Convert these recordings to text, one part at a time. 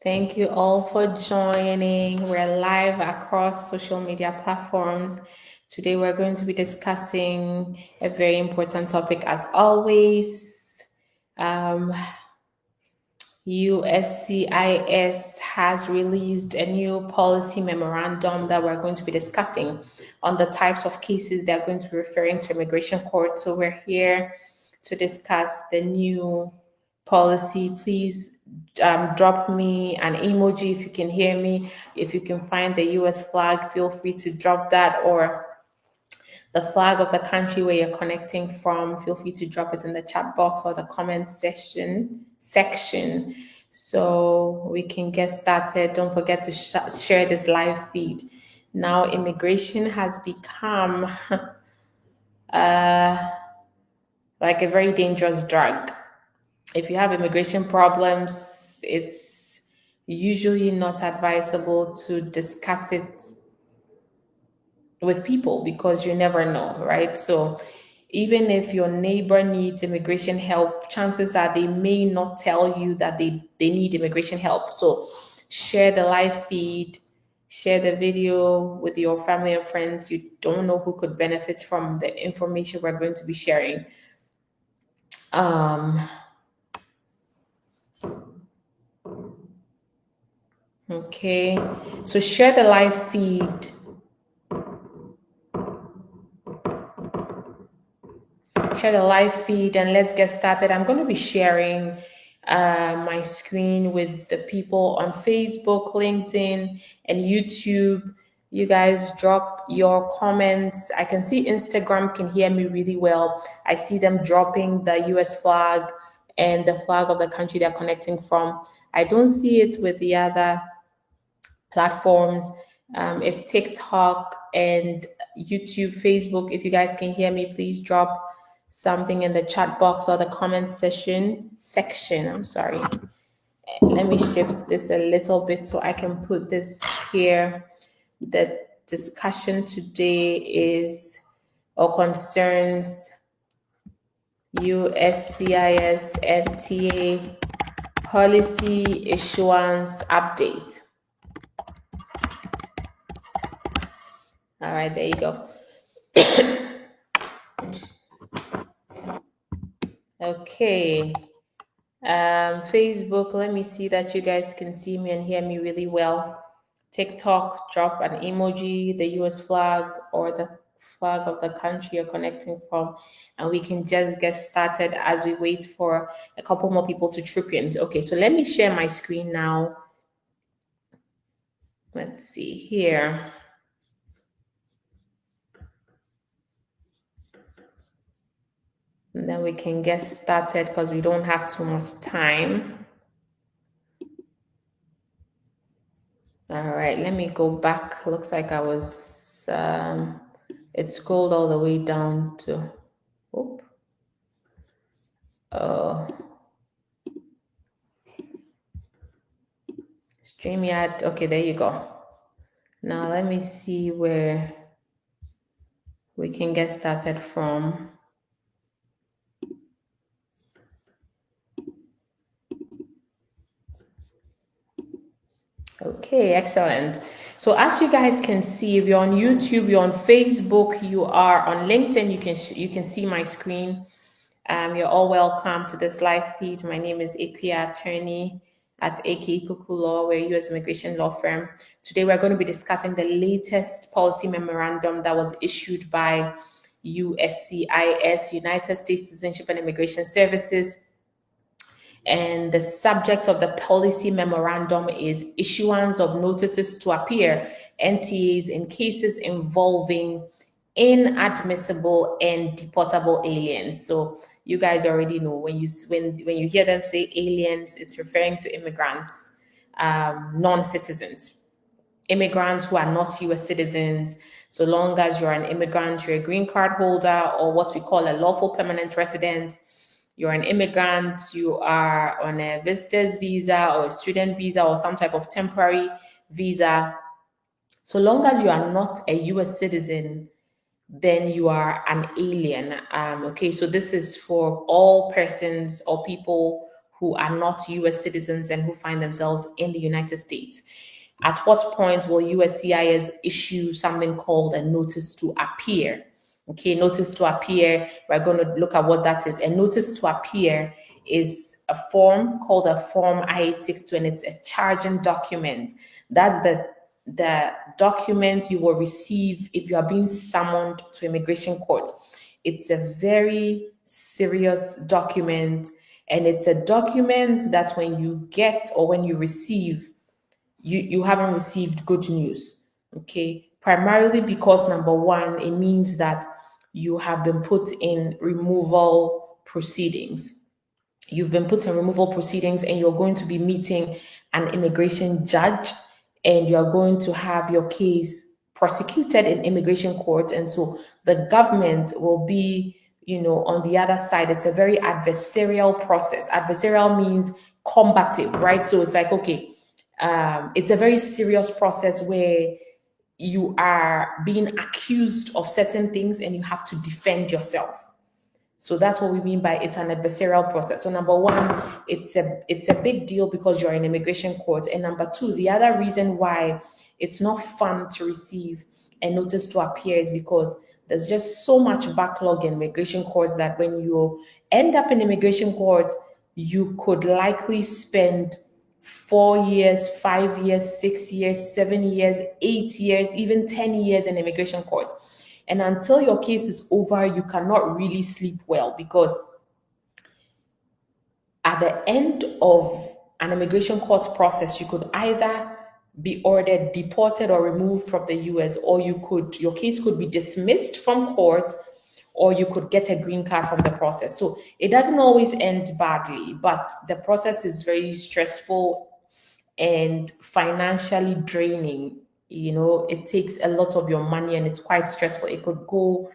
Thank you all for joining. We're live across social media platforms. Today we're going to be discussing a very important topic as always. USCIS has released a new policy memorandum that we're going to be discussing on the types of cases they're going to be referring to immigration court. So we're here to discuss the new policy. Please drop me an emoji if you can hear me. If you can find the US flag, feel free to drop that, or the flag of the country where you're connecting from. Feel free to drop it in the chat box or the comment section so we can get started. Don't forget to share this live feed. Now, immigration has become like a very dangerous drug. If you have immigration problems, it's usually not advisable to discuss it with people because you never know, right? So even if your neighbor needs immigration help, chances are they may not tell you that they need immigration help. So share the live feed, share the video with your family and friends. You don't know who could benefit from the information we're going to be sharing. Okay, so share the live feed. Share the live feed and let's get started. I'm going to be sharing my screen with the people on Facebook, LinkedIn, and YouTube. You guys drop your comments. I can see Instagram can hear me really well. I see them dropping the US flag and the flag of the country they're connecting from. I don't see it with the other platforms. If TikTok and YouTube, Facebook, if you guys can hear me, please drop something in the chat box or the comment section. I'm sorry. Let me shift this a little bit so I can put this here. The discussion today is or concerns USCIS NTA Policy Issuance Update. All right, there you go. Okay. Facebook, let me see that you guys can see me and hear me really well. TikTok, drop an emoji, the US flag or the flag of the country you're connecting from, and we can just get started as we wait for a couple more people to troop in. Okay, so let me share my screen now. Let's see here. And then we can get started because we don't have too much time. All right, let me go back. Looks like I was, it scrolled all the way down to, StreamYard. Okay, there you go. Now let me see where we can get started from. Okay, excellent. So as you guys can see, if you're on YouTube, you're on Facebook, you are on LinkedIn, you can see my screen. You're all welcome to this live feed. My name is Ikuya Attorney at AK Poku Law. We're a U.S. immigration law firm. Today we're going to be discussing the latest policy memorandum that was issued by USCIS, United States Citizenship and Immigration Services. And the subject of the policy memorandum is issuance of notices to appear, NTAs, in cases involving inadmissible and deportable aliens. So you guys already know when you hear them say aliens, it's referring to immigrants, non-citizens, immigrants who are not US citizens. So long as you're an immigrant, you're a green card holder or what we call a lawful permanent resident, you're an immigrant, you are on a visitor's visa or a student visa or some type of temporary visa. So long as you are not a US citizen, then you are an alien. Okay, so this is for all persons or people who are not US citizens and who find themselves in the United States. At what point will USCIS issue something called a notice to appear? Okay, notice to appear, we're going to look at what that is. A notice to appear is a form called a Form I-862, and it's a charging document. That's the document you will receive if you are being summoned to immigration court. It's a very serious document, and it's a document that when you get or when you receive, you haven't received good news. Okay, primarily because number one, it means that you have been put in removal proceedings. You've been put in removal proceedings, and you're going to be meeting an immigration judge, and you're going to have your case prosecuted in immigration court. And so the government will be, on the other side. It's a very adversarial process. Adversarial means combative, right? So it's like, okay, it's a very serious process where you are being accused of certain things and you have to defend yourself. So that's what we mean by it's an adversarial process. So number one, it's a big deal because you're in immigration court. And number two, the other reason why it's not fun to receive a notice to appear is because there's just so much backlog in immigration courts that when you end up in immigration court, you could likely spend 4 years, 5 years, 6 years, 7 years, 8 years, even 10 years in immigration court. And until your case is over, you cannot really sleep well, because at the end of an immigration court process, you could either be ordered deported or removed from the US, or your case could be dismissed from court, or you could get a green card from the process. So it doesn't always end badly, but the process is very stressful and financially draining. It takes a lot of your money and it's quite stressful. It could go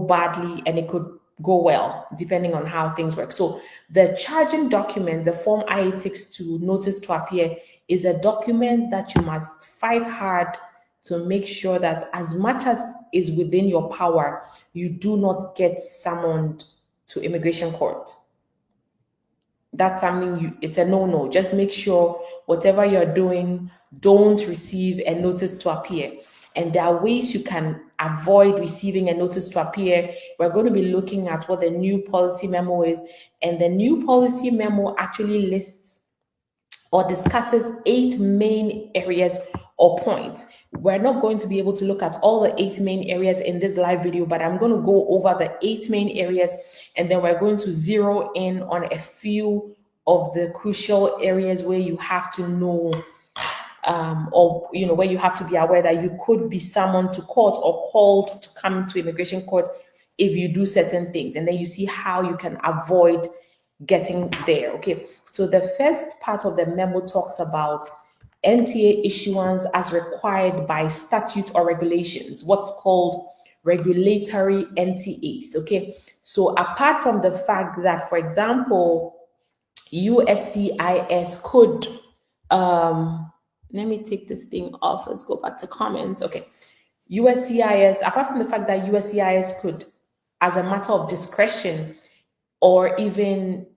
badly and it could go well, depending on how things work. So the charging document, the Form I-862 notice to appear, is a document that you must fight hard to make sure that as much as is within your power, you do not get summoned to immigration court. That's something it's a no-no. Just make sure whatever you're doing, don't receive a notice to appear. And there are ways you can avoid receiving a notice to appear. We're going to be looking at what the new policy memo is. And the new policy memo actually lists or discusses 8 main areas or points. We're not going to be able to look at all the 8 main areas in this live video, but I'm going to go over the 8 main areas, and then we're going to zero in on a few of the crucial areas where you have to know, where you have to be aware that you could be summoned to court or called to come to immigration court if you do certain things. And then you see how you can avoid getting there. Okay, so the first part of the memo talks about NTA issuance as required by statute or regulations, what's called regulatory NTAs. Okay, so apart from the fact that, for example, USCIS could, let me take this thing off. Let's go back to comments. Okay, USCIS, apart from the fact that USCIS could, as a matter of discretion, or even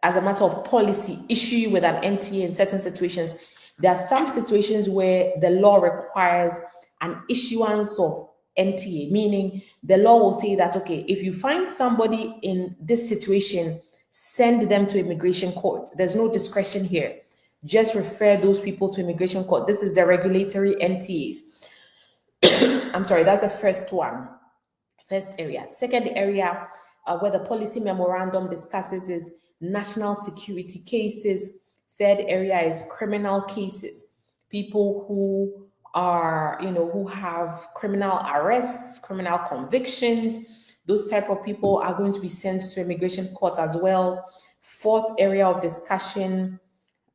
as a matter of policy, issue you with an NTA in certain situations, there are some situations where the law requires an issuance of NTA, meaning the law will say that, okay, if you find somebody in this situation, send them to immigration court. There's no discretion here. Just refer those people to immigration court. This is the regulatory NTAs. I'm sorry, that's the first one. First area. Second area where the policy memorandum discusses is national security cases. Third area is criminal cases. People who are, who have criminal arrests, criminal convictions. Those type of people are going to be sent to immigration court as well. Fourth area of discussion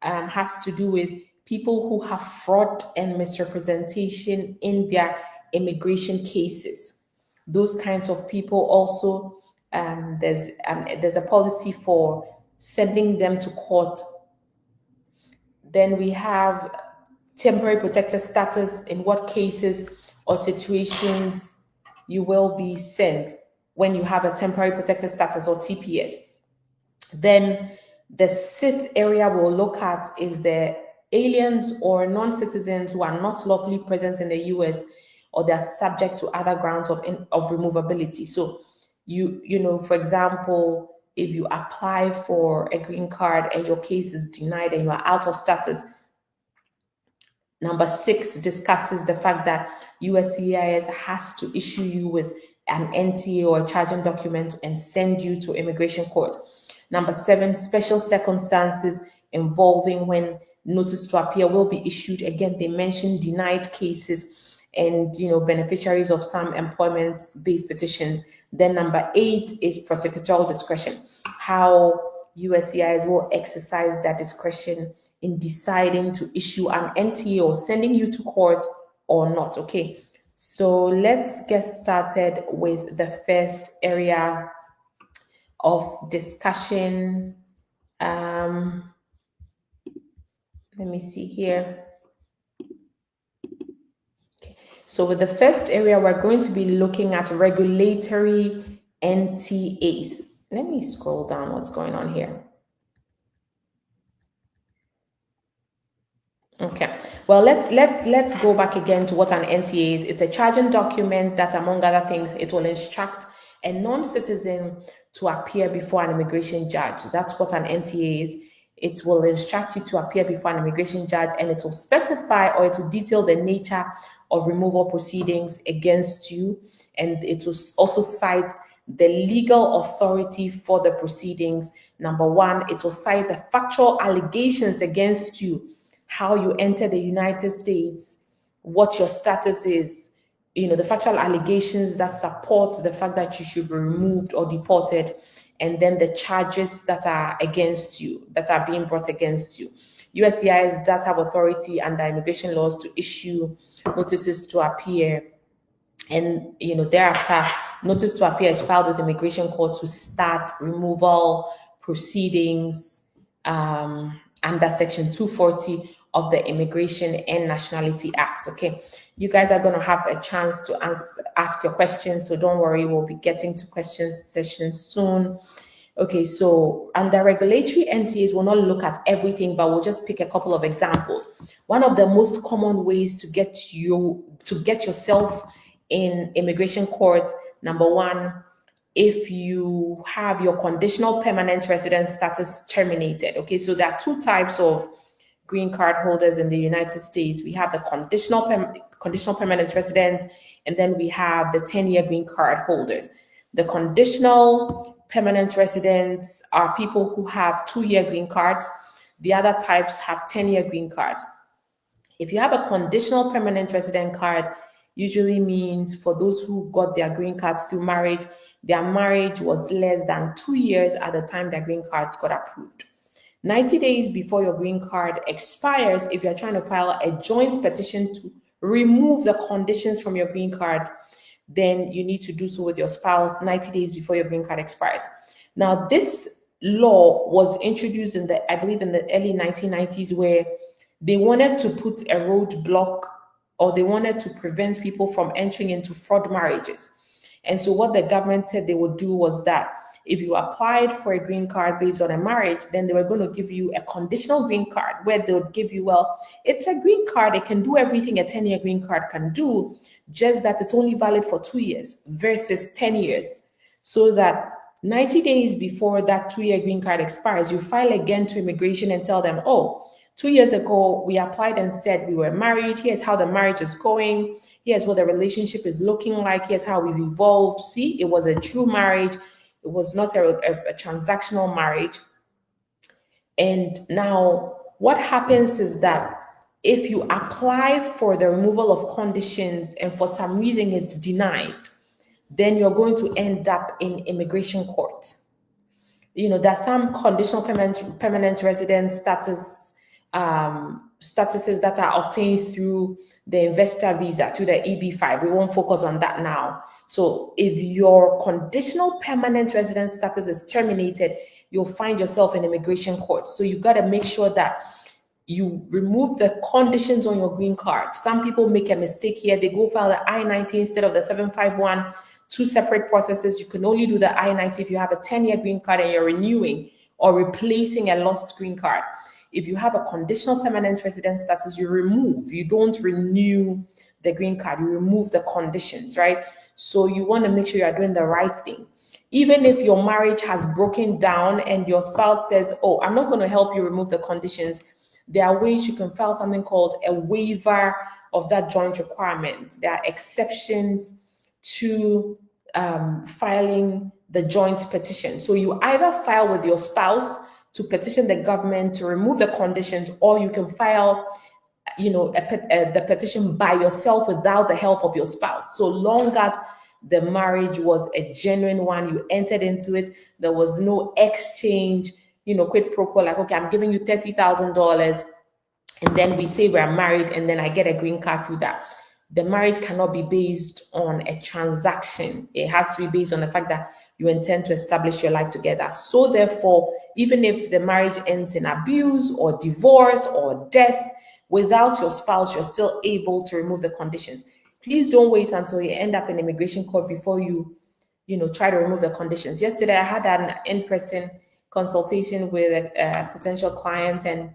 has to do with people who have fraud and misrepresentation in their immigration cases. Those kinds of people also, there's a policy for sending them to court. Then we have temporary protected status, in what cases or situations you will be sent when you have a temporary protected status or TPS. Then The sixth area we'll look at is the aliens or non-citizens who are not lawfully present in the US, or they're subject to other grounds of removability. So you know, for example, if you apply for a green card and your case is denied and you are out of status, number 6 discusses the fact that USCIS has to issue you with an NTA or a charging document and send you to immigration court. Number 7, special circumstances involving when notice to appear will be issued. Again, they mention denied cases and, you know, beneficiaries of some employment-based petitions. Then number 8 is prosecutorial discretion, how USCIS will exercise that discretion in deciding to issue an NTA or sending you to court or not. Okay, so let's get started with the first area of discussion. Let me see here. Okay. So with the first area, we're going to be looking at regulatory NTAs. Let me scroll down what's going on here. Okay, well, let's go back again to what an NTA is. It's a charging document that, among other things, it will instruct a non-citizen to appear before an immigration judge. That's what an NTA is. It will instruct you to appear before an immigration judge, and it will specify, or it will detail, the nature of removal proceedings against you, and it will also cite the legal authority for the proceedings. Number 1, it will cite the factual allegations against you, how you enter the United States, what your status is, you know, the factual allegations that support the fact that you should be removed or deported, and then the charges that are against you, that are being brought against you. USCIS does have authority under immigration laws to issue notices to appear, and, you know, thereafter, notice to appear is filed with immigration court to start removal proceedings under Section 240 of the Immigration and Nationality Act. Okay, you guys are going to have a chance to ask your questions, so don't worry, we'll be getting to questions session soon. Okay, so under regulatory NTAs, we'll not look at everything, but we'll just pick a couple of examples. One of the most common ways to get yourself in immigration court, number 1, if you have your conditional permanent residence status terminated. Okay, so there are 2 types of green card holders in the United States. We have the conditional permanent residents, and then we have the 10-year green card holders. The conditional permanent residents are people who have 2-year green cards. The other types have 10-year green cards. If you have a conditional permanent resident card, usually means for those who got their green cards through marriage, their marriage was less than 2 years at the time their green cards got approved. 90 days before your green card expires, if you're trying to file a joint petition to remove the conditions from your green card, then you need to do so with your spouse 90 days before your green card expires. Now, this law was introduced in I believe in the early 1990s, where they wanted to put a roadblock, or they wanted to prevent people from entering into fraud marriages. And so what the government said they would do was that if you applied for a green card based on a marriage, then they were going to give you a conditional green card, where they would give you, well, it's a green card, it can do everything a 10-year green card can do, just that it's only valid for 2 years versus 10 years. So that 90 days before that 2-year green card expires, you file again to immigration and tell them, oh, 2 years ago, we applied and said we were married. Here's how the marriage is going. Here's what the relationship is looking like. Here's how we've evolved. See, it was a true marriage. It was not a transactional marriage. And now what happens is that if you apply for the removal of conditions and for some reason it's denied, then you're going to end up in immigration court. You know, there's some conditional permanent resident statuses that are obtained through the investor visa, through the EB-5. We won't focus on that now. So if your conditional permanent resident status is terminated, you'll find yourself in immigration court. So you got to make sure that you remove the conditions on your green card. Some people make a mistake here. They go file the I-90 instead of the 751, 2 separate processes. You can only do the I-90 if you have a 10-year green card and you're renewing, or replacing a lost green card. If you have a conditional permanent resident status, you don't renew the green card, you remove the conditions, right? So you want to make sure you are doing the right thing. Even if your marriage has broken down and your spouse says, oh, I'm not going to help you remove the conditions, there are ways you can file something called a waiver of that joint requirement. There are exceptions to filing the joint petition. So you either file with your spouse to petition the government to remove the conditions, or you can file the petition by yourself without the help of your spouse. So long as the marriage was a genuine one, you entered into it, there was no exchange, quid pro quo, like, okay, I'm giving you $30,000 and then we say we're married and then I get a green card through that. The marriage cannot be based on a transaction. It has to be based on the fact that you intend to establish your life together. So therefore, even if the marriage ends in abuse or divorce or death, without your spouse, you're still able to remove the conditions. Please don't wait until you end up in immigration court before you try to remove the conditions. Yesterday, I had an in-person consultation with a potential client, and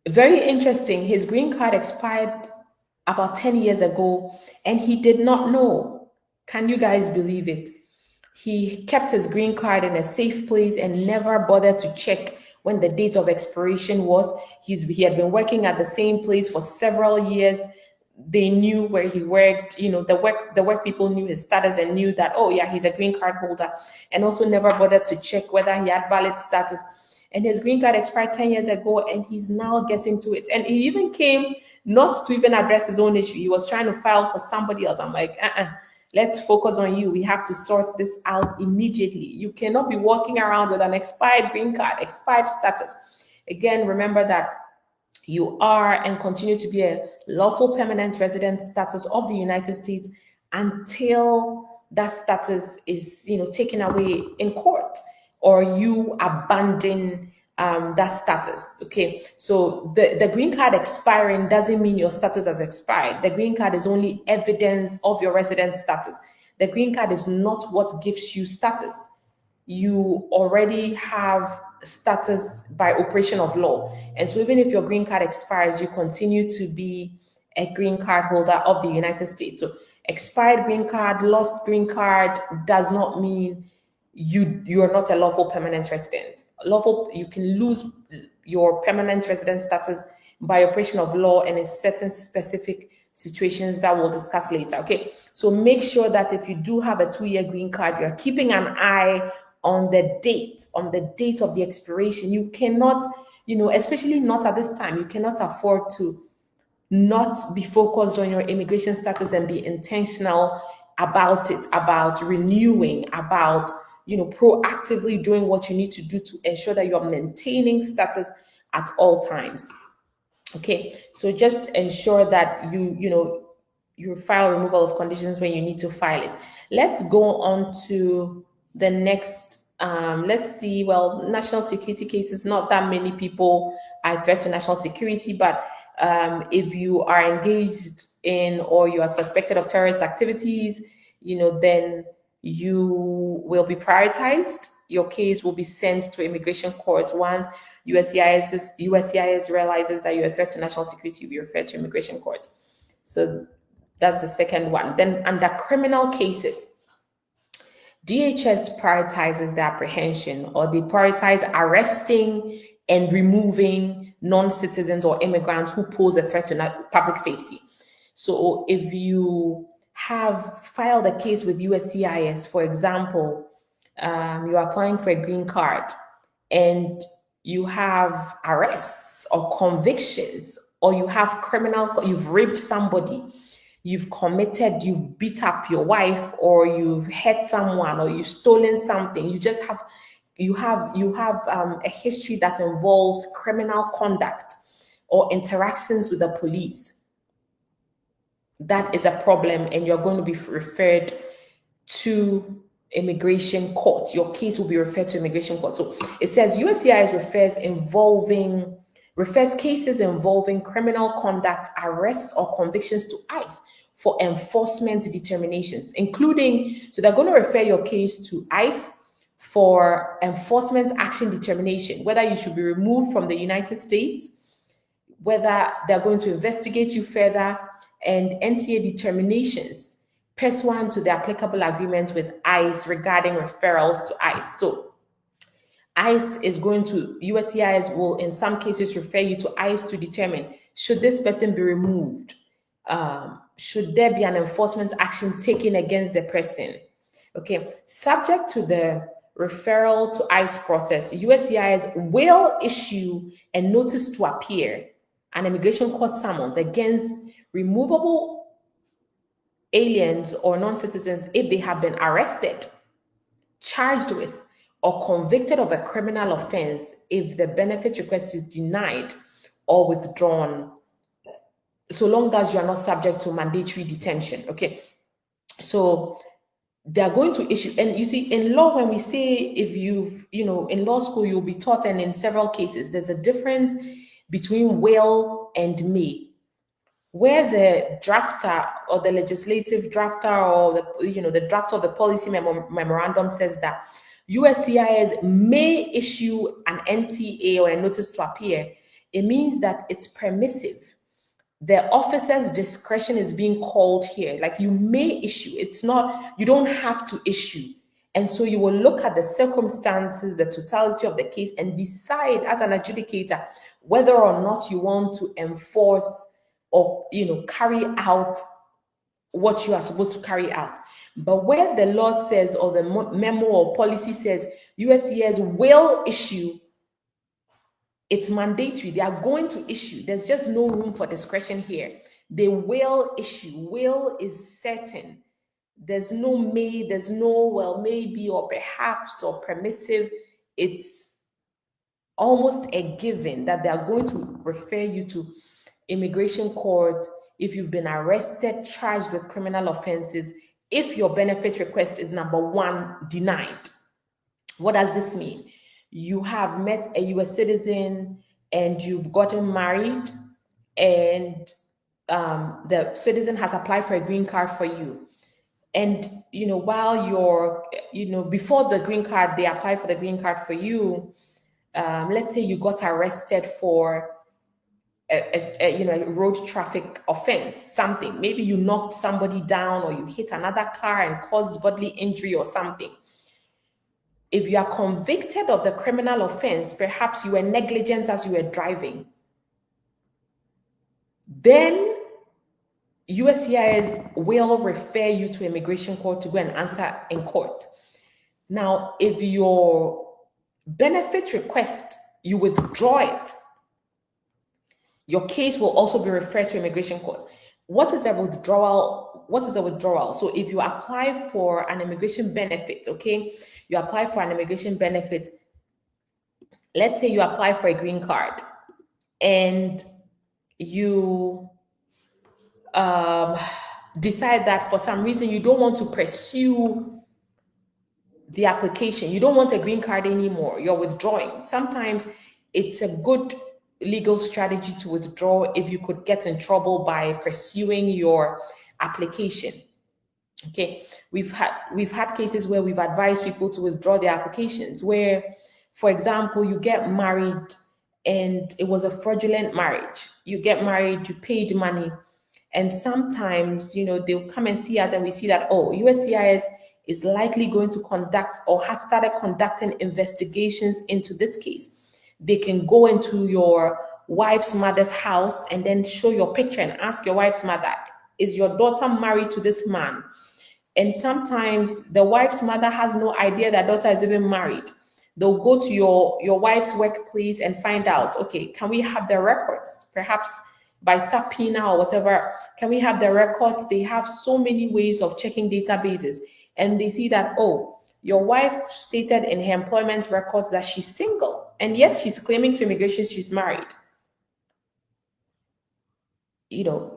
very interesting. His green card expired about 10 years ago, and he did not know. Can you guys believe it? He kept his green card in a safe place and never bothered to check when the date of expiration was. He had been working at the same place for several years. They knew where he worked. The work people knew his status and knew that, oh yeah, he's a green card holder, and also never bothered to check whether he had valid status. And his green card expired 10 years ago, and he's now getting to it. And he even came not to even address his own issue. He was trying to file for somebody else. I'm like, let's focus on you. We have to sort this out immediately. You cannot be walking around with an expired green card, expired status. Again, remember that you are and continue to be a lawful permanent resident status of the United States until that status is, taken away in court, or you abandon that status. Okay, so the green card expiring doesn't mean your status has expired. The green card is only evidence of your resident status. The green card is not what gives you status. You already have status by operation of law. And so even if your green card expires, you continue to be a green card holder of the United States. So expired green card, lost green card does not mean you are not a lawful permanent resident. You can lose your permanent resident status by operation of law and in certain specific situations that we'll discuss later. Okay, so make sure that if you do have a 2-year green card, you're keeping an eye on the date of the expiration. You cannot, especially not at this time, you cannot afford to not be focused on your immigration status and be intentional about it, about renewing, about proactively doing what you need to do to ensure that you're maintaining status at all times. Okay, so just ensure that you file removal of conditions when you need to file it. Let's go on to the next. Let's see. Well, national security cases. Not that many people are a threat to national security, but if you are engaged in or you are suspected of terrorist activities, then you will be prioritized. Your case will be sent to immigration courts. Once USCIS realizes that you're a threat to national security, you'll be referred to immigration courts. So that's the second one. Then under criminal cases, DHS prioritizes the apprehension, or they prioritize arresting and removing non-citizens or immigrants who pose a threat to public safety. So if you have filed a case with USCIS, for example, you're applying for a green card and you have arrests or convictions, or you have you've raped somebody, you've beat up your wife, or you've hurt someone, or you've stolen something, you have a history that involves criminal conduct or interactions with the police, that is a problem, and you're going to be referred to immigration court. Your case will be referred to immigration court. So it says USCIS refers cases involving criminal conduct, arrests, or convictions to ICE for enforcement determinations, including, so they're going to refer your case to ICE for enforcement action determination, whether you should be removed from the United States, whether they're going to investigate you further, and NTA determinations pursuant to the applicable agreement with ICE regarding referrals to ICE. So ICE is going to, USCIS will in some cases refer you to ICE to determine, should this person be removed? Should there be an enforcement action taken against the person? Okay, subject to the referral to ICE process, USCIS will issue a notice to appear, an immigration court summons against removable aliens or non-citizens if they have been arrested, charged with, or convicted of a criminal offense if the benefit request is denied or withdrawn, so long as you are not subject to mandatory detention. Okay, so they're going to issue, and you see, in law, when we say, if you've, in law school, you'll be taught, and in several cases, there's a difference between will and may. Where the drafter or the legislative drafter or the drafter of the policy memorandum says that USCIS may issue an NTA or a notice to appear, it means that it's permissive. The officer's discretion is being called here. Like, you may issue, it's not, you don't have to issue. And so you will look at the circumstances, the totality of the case, and decide as an adjudicator whether or not you want to enforce or carry out what you are supposed to carry out. But where the law says, or the memo or policy says USCIS will issue, it's mandatory. They are going to issue. There's just no room for discretion here. They will issue. Will is certain. There's no may, there's no, well, maybe, or perhaps, or permissive. It's almost a given that they are going to refer you to immigration court if you've been arrested, charged with criminal offenses, if your benefit request is, number one, denied. What does this mean? You have met a US citizen and you've gotten married, and the citizen has applied for a green card for you. And, while you're, before the green card, they apply for the green card for you. Let's say you got arrested for a road traffic offense, something. Maybe you knocked somebody down, or you hit another car and caused bodily injury or something. If you are convicted of the criminal offense, perhaps you were negligent as you were driving, then USCIS will refer you to immigration court to go and answer in court. Now, if your benefit request, you withdraw it, your case will also be referred to immigration court. What is a withdrawal? What is a withdrawal? So if you apply for an immigration benefit, okay, you apply for an immigration benefit. Let's say you apply for a green card, and you decide that for some reason you don't want to pursue the application. You don't want a green card anymore. You're withdrawing. Sometimes it's a good legal strategy to withdraw if you could get in trouble by pursuing your application. Okay, we've had cases where we've advised people to withdraw their applications, where, for example, you get married and it was a fraudulent marriage. You get married, you paid money, and sometimes, they'll come and see us and we see that, USCIS is likely going to conduct or has started conducting investigations into this case. They can go into your wife's mother's house and then show your picture and ask your wife's mother, is your daughter married to this man? And sometimes the wife's mother has no idea that daughter is even married. They'll go to your wife's workplace and find out, okay, can we have the records? Perhaps by subpoena or whatever, can we have the records? They have so many ways of checking databases. And they see that, your wife stated in her employment records that she's single, and yet she's claiming to immigration she's married.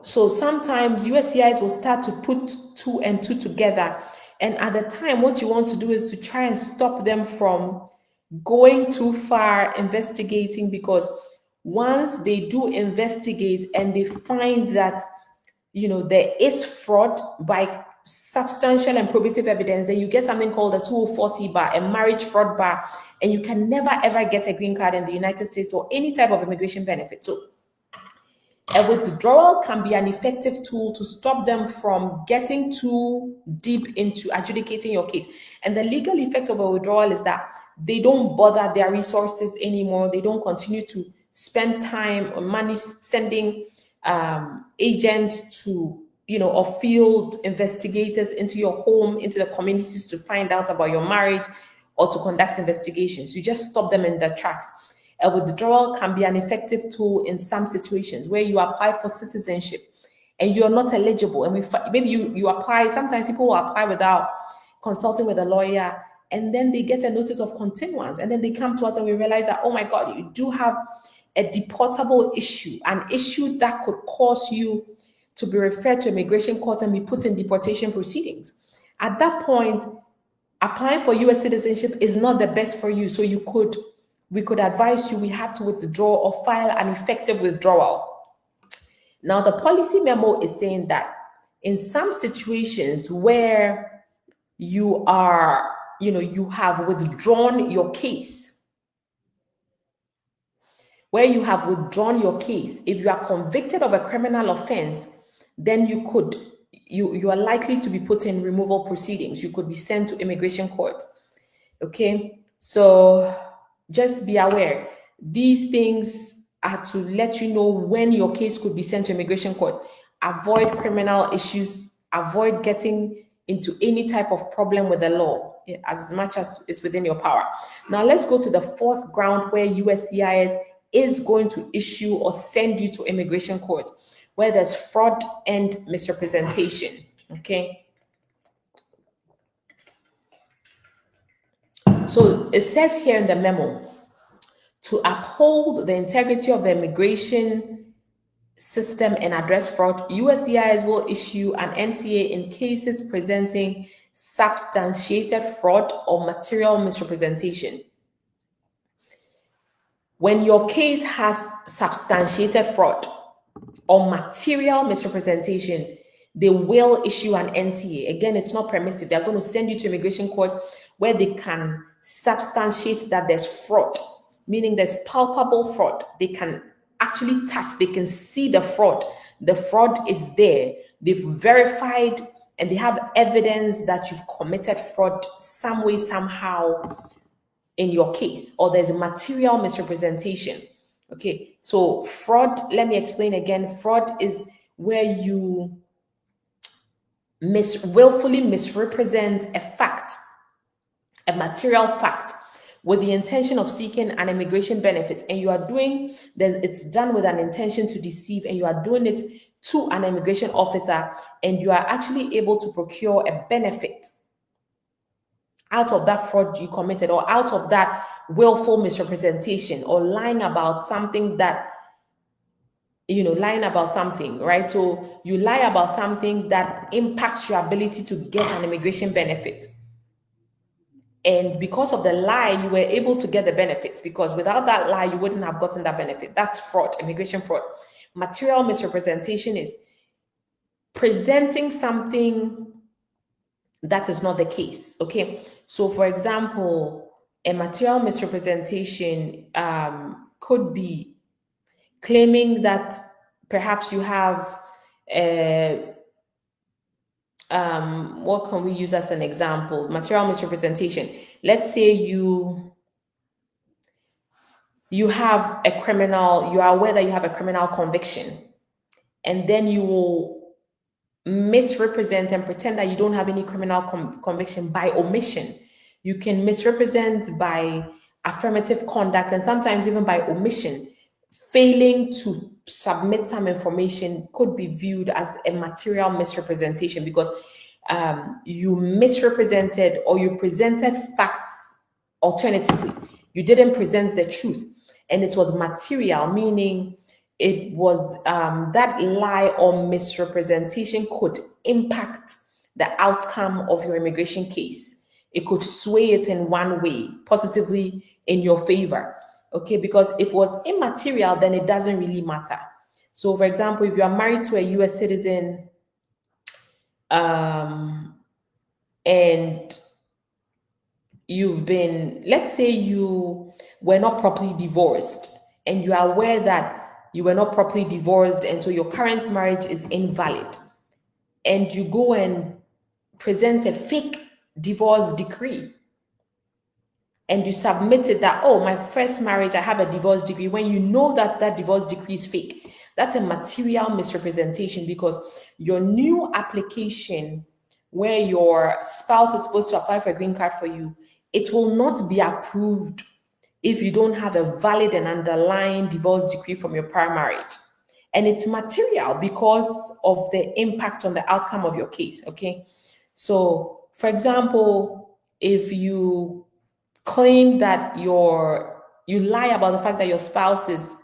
So sometimes USCIS will start to put two and two together. And at the time, what you want to do is to try and stop them from going too far investigating, because once they do investigate and they find that, there is fraud by substantial and probative evidence, then you get something called a 204C bar, a marriage fraud bar, and you can never ever get a green card in the United States or any type of immigration benefit. So a withdrawal can be an effective tool to stop them from getting too deep into adjudicating your case. And the legal effect of a withdrawal is that they don't bother their resources anymore. They don't continue to spend time or money sending agents to, or field investigators into your home, into the communities to find out about your marriage or to conduct investigations. You just stop them in their tracks. A withdrawal can be an effective tool in some situations where you apply for citizenship and you're not eligible. And maybe you apply, sometimes people will apply without consulting with a lawyer, and then they get a notice of continuance. And then they come to us and we realize that, oh my God, you do have a deportable issue, an issue that could cause you to be referred to immigration court and be put in deportation proceedings. At that point, applying for US citizenship is not the best for you. So we could advise you, we have to withdraw or file an effective withdrawal. Now, the policy memo is saying that in some situations where you have withdrawn your case, if you are convicted of a criminal offense, then you are likely to be put in removal proceedings. You could be sent to immigration court. Okay, so just be aware. These things are to let you know when your case could be sent to immigration court. Avoid criminal issues. Avoid getting into any type of problem with the law as much as is within your power. Now, let's go to the fourth ground where USCIS is going to issue or send you to immigration court, where there's fraud and misrepresentation. Okay. So it says here in the memo, to uphold the integrity of the immigration system and address fraud, USCIS will issue an NTA in cases presenting substantiated fraud or material misrepresentation. When your case has substantiated fraud or material misrepresentation, they will issue an NTA. Again, it's not permissive. They're going to send you to immigration courts where they can substantiate that there's fraud, meaning there's palpable fraud. They can actually touch, they can see the fraud. The fraud is there. They've verified and they have evidence that you've committed fraud some way, somehow in your case, or there's a material misrepresentation. Okay, so fraud, let me explain again. Fraud is where you willfully misrepresent a fact, a material fact, with the intention of seeking an immigration benefit, and you are doing this, it's done with an intention to deceive, and you are doing it to an immigration officer, and you are actually able to procure a benefit out of that fraud you committed, or out of that willful misrepresentation, or lying about something that, lying about something, right? So you lie about something that impacts your ability to get an immigration benefit. And because of the lie, you were able to get the benefits, because without that lie, you wouldn't have gotten that benefit. That's fraud, immigration fraud. Material misrepresentation is presenting something that is not the case. Okay. So for example, a material misrepresentation could be claiming that perhaps you have what can we use as an example? Material misrepresentation. Let's say you have a criminal, you are aware that you have a criminal conviction, and then you will misrepresent and pretend that you don't have any criminal conviction by omission. You can misrepresent by affirmative conduct, and sometimes even by omission. Failing to submit some information could be viewed as a material misrepresentation, because you misrepresented, or you presented facts alternatively. You didn't present the truth, and it was material, meaning it was that lie or misrepresentation could impact the outcome of your immigration case. It could sway it in one way, positively in your favor. Okay, because if it was immaterial, then it doesn't really matter. So for example, if you are married to a US citizen, and let's say you were not properly divorced, and you are aware that you were not properly divorced, and so your current marriage is invalid, and you go and present a fake divorce decree, and you submitted that, oh, my first marriage, I have a divorce decree, when you know that that divorce decree is fake. That's a material misrepresentation, because your new application, where your spouse is supposed to apply for a green card for you, it will not be approved if you don't have a valid and underlying divorce decree from your prior marriage. And it's material because of the impact on the outcome of your case. Okay. So, for example, if you claim that you lie about the fact that your spouse is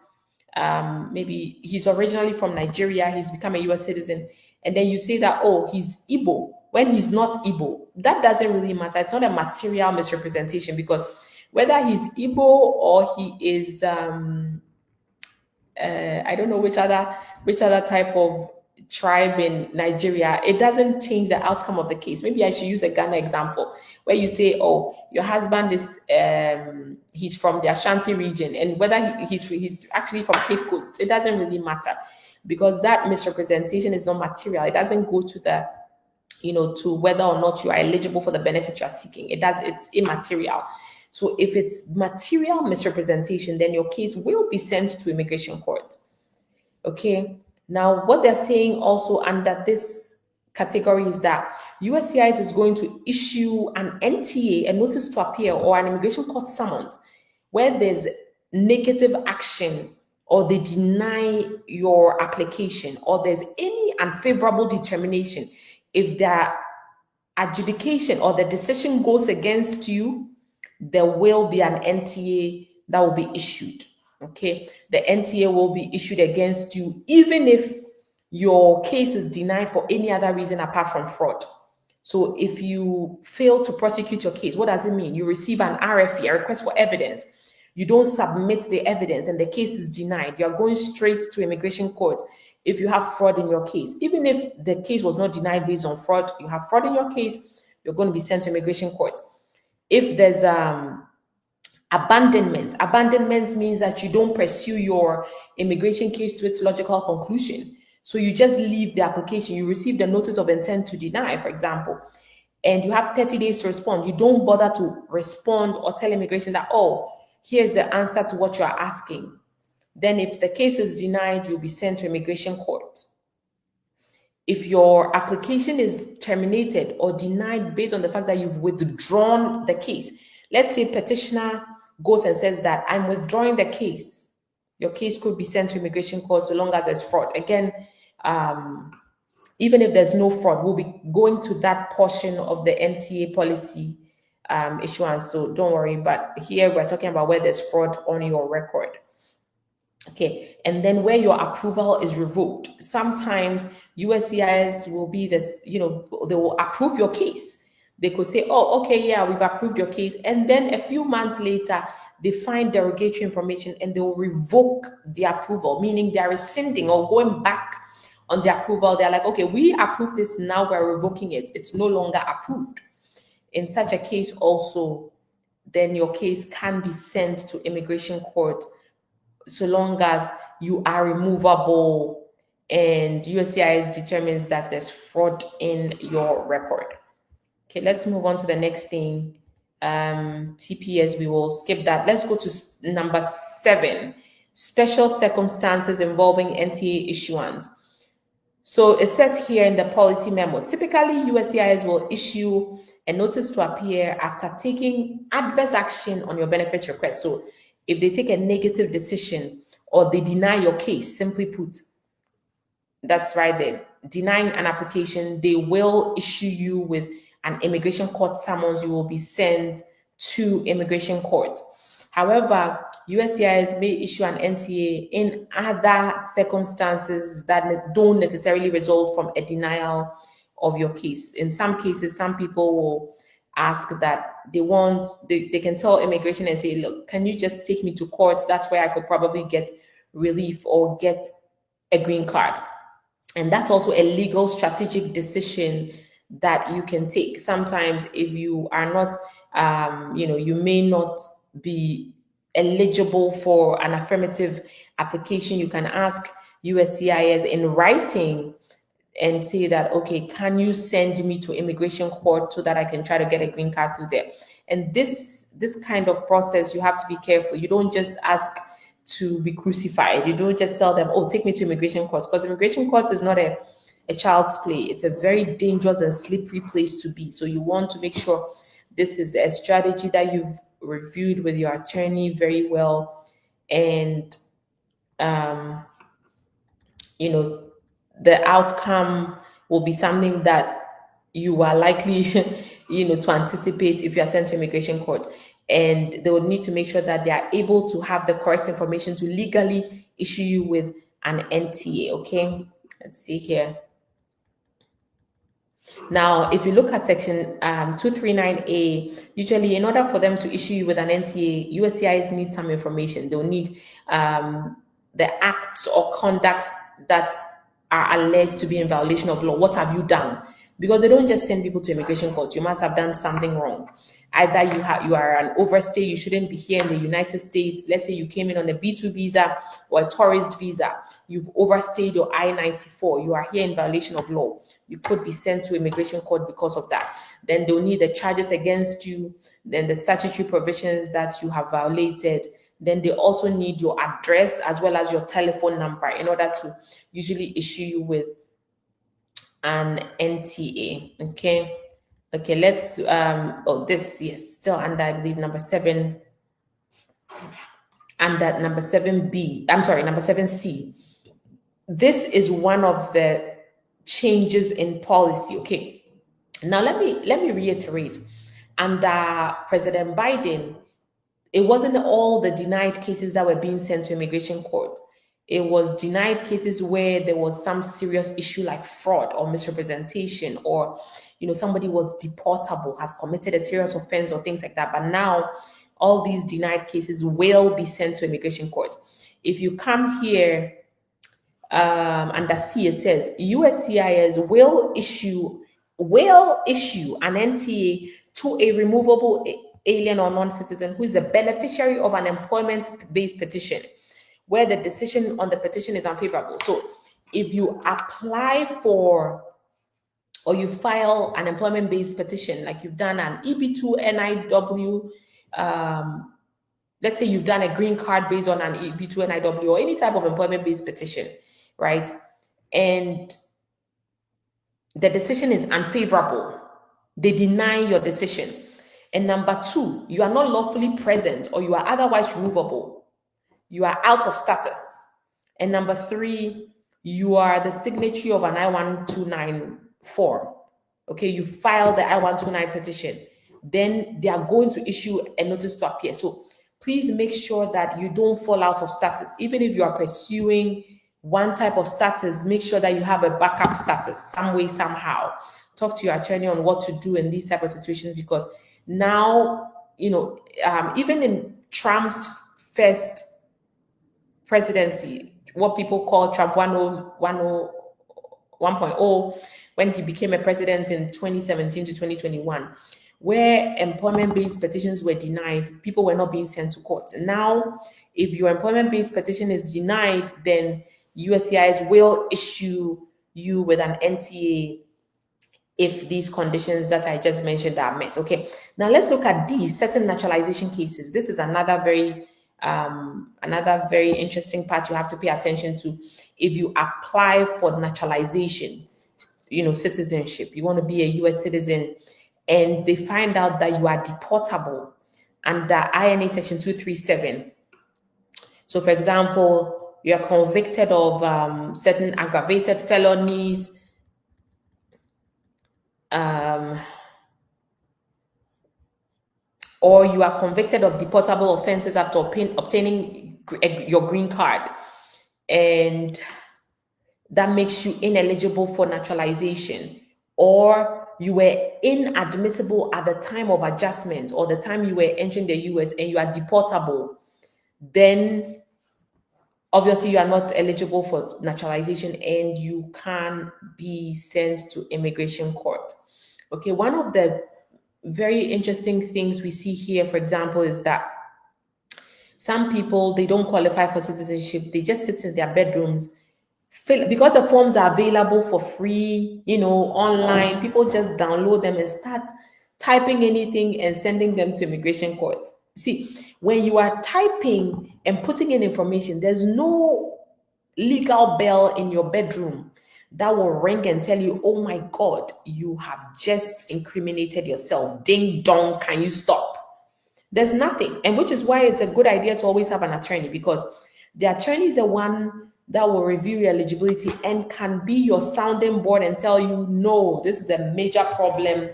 maybe he's originally from Nigeria, he's become a US citizen, and then you say that, oh, he's Igbo when he's not Igbo, that doesn't really matter. It's not a material misrepresentation, because whether he's Igbo or he is I don't know which other type of tribe in Nigeria, it doesn't change the outcome of the case. Maybe I should use a Ghana example, where you say, oh, your husband is he's from the Ashanti region, and whether he's actually from Cape Coast, it doesn't really matter, because that misrepresentation is not material. It doesn't go to the to whether or not you are eligible for the benefit you are seeking. It's immaterial. So if it's material misrepresentation, then your case will be sent to immigration court. Okay. Now, what they're saying also under this category is that USCIS is going to issue an NTA, a notice to appear, or an immigration court summons, where there's negative action, or they deny your application, or there's any unfavorable determination. If the adjudication or the decision goes against you, there will be an NTA that will be issued. Okay, the NTA will be issued against you, even if your case is denied for any other reason apart from fraud. So if you fail to prosecute your case, what does it mean? You receive an RFE, a request for evidence. You don't submit the evidence and the case is denied. You're going straight to immigration court if you have fraud in your case. Even if the case was not denied based on fraud, you have fraud in your case, you're going to be sent to immigration court. If there's abandonment means that you don't pursue your immigration case to its logical conclusion. So you just leave the application. You receive the notice of intent to deny, for example, and you have 30 days to respond. You don't bother to respond or tell immigration that, oh, here's the answer to what you're asking. Then if the case is denied, you'll be sent to immigration court. If your application is terminated or denied based on the fact that you've withdrawn the case, let's say petitioner goes and says that I'm withdrawing the case, your case could be sent to immigration court so long as there's fraud. Again, even if there's no fraud, we'll be going to that portion of the NTA policy issuance, so don't worry. But here we're talking about where there's fraud on your record. Okay, and then where your approval is revoked. Sometimes USCIS will be this, they will approve your case. They could say, oh, okay, yeah, we've approved your case. And then a few months later, they find derogatory information and they will revoke the approval, meaning they're rescinding or going back on the approval. They're like, okay, we approved this, now we're revoking it. It's no longer approved. In such a case also, then your case can be sent to immigration court so long as you are removable and USCIS determines that there's fraud in your record. Okay, let's move on to the next thing. TPS, we will skip that. Let's go to number 7, special circumstances involving NTA issuance. So it says here in the policy memo, typically USCIS will issue a notice to appear after taking adverse action on your benefit request. So if they take a negative decision or they deny your case, simply put, that's right there, denying an application, they will issue you with an immigration court summons. You will be sent to immigration court. However, USCIS may issue an NTA in other circumstances that don't necessarily result from a denial of your case. In some cases, some people will ask that they can tell immigration and say, look, can you just take me to court? That's where I could probably get relief or get a green card. And that's also a legal strategic decision that you can take. Sometimes if you are not, you may not be eligible for an affirmative application, you can ask USCIS in writing and say that, okay, can you send me to immigration court so that I can try to get a green card through there? And this kind of process, you have to be careful. You don't just ask to be crucified. You don't just tell them, oh, take me to immigration court, because immigration court is not a child's play. It's a very dangerous and slippery place to be. So you want to make sure this is a strategy that you've reviewed with your attorney very well, and um, you know, the outcome will be something that you are likely, to anticipate if you are sent to immigration court. And they will need to make sure that they are able to have the correct information to legally issue you with an NTA. Okay, let's see here. Now, if you look at section 239A, usually in order for them to issue you with an NTA, USCIS needs some information. They'll need the acts or conducts that are alleged to be in violation of law. What have you done? Because they don't just send people to immigration court. You must have done something wrong. Either you are an overstay, you shouldn't be here in the United States. Let's say you came in on a B2 visa or a tourist visa. You've overstayed your I-94. You are here in violation of law. You could be sent to immigration court because of that. Then they'll need the charges against you, then the statutory provisions that you have violated. Then they also need your address as well as your telephone number in order to usually issue you with an NTA. Okay, let's this, yes, still under, I believe, number 7, under number 7B. I'm sorry, number 7C. This is one of the changes in policy. Okay, now let me reiterate. Under President Biden, it wasn't all the denied cases that were being sent to immigration court. It was denied cases where there was some serious issue like fraud or misrepresentation, or somebody was deportable, has committed a serious offense or things like that. But now all these denied cases will be sent to immigration court. If you come here under C, it says USCIS will issue an NTA to a removable alien or non-citizen who is a beneficiary of an employment-based petition where the decision on the petition is unfavorable. So if you apply for or you file an employment-based petition, like you've done an EB2 NIW, let's say you've done a green card based on an EB2 NIW or any type of employment-based petition, right? And the decision is unfavorable. They deny your decision. And number 2, you are not lawfully present or you are otherwise removable. You are out of status. And number 3, you are the signatory of an I-129 form. Okay, you filed the I-129 petition. Then they are going to issue a notice to appear. So please make sure that you don't fall out of status. Even if you are pursuing one type of status, make sure that you have a backup status some way, somehow. Talk to your attorney on what to do in these type of situations, because now, even in Trump's first presidency, what people call Trump 1.0, when he became a president in 2017 to 2021, where employment-based petitions were denied, people were not being sent to court. Now, if your employment-based petition is denied, then USCIS will issue you with an NTA if these conditions that I just mentioned are met. Okay, now let's look at D, certain naturalization cases. This is another very interesting part you have to pay attention to. If you apply for naturalization, citizenship, you want to be a US citizen, and they find out that you are deportable under INA section 237. So for example, you are convicted of certain aggravated felonies, or you are convicted of deportable offenses after obtaining your green card, and that makes you ineligible for naturalization, or you were inadmissible at the time of adjustment or the time you were entering the US and you are deportable, then obviously you are not eligible for naturalization and you can be sent to immigration court. Okay, one of the very interesting things we see here, for example, is that some people, they don't qualify for citizenship. They just sit in their bedrooms, because the forms are available for free, online. People just download them and start typing anything and sending them to immigration court. See, when you are typing and putting in information, there's no legal bell in your bedroom that will ring and tell you, oh my God, you have just incriminated yourself. Ding dong, can you stop? There's nothing. And which is why it's a good idea to always have an attorney, because the attorney is the one that will review your eligibility and can be your sounding board and tell you, no, this is a major problem.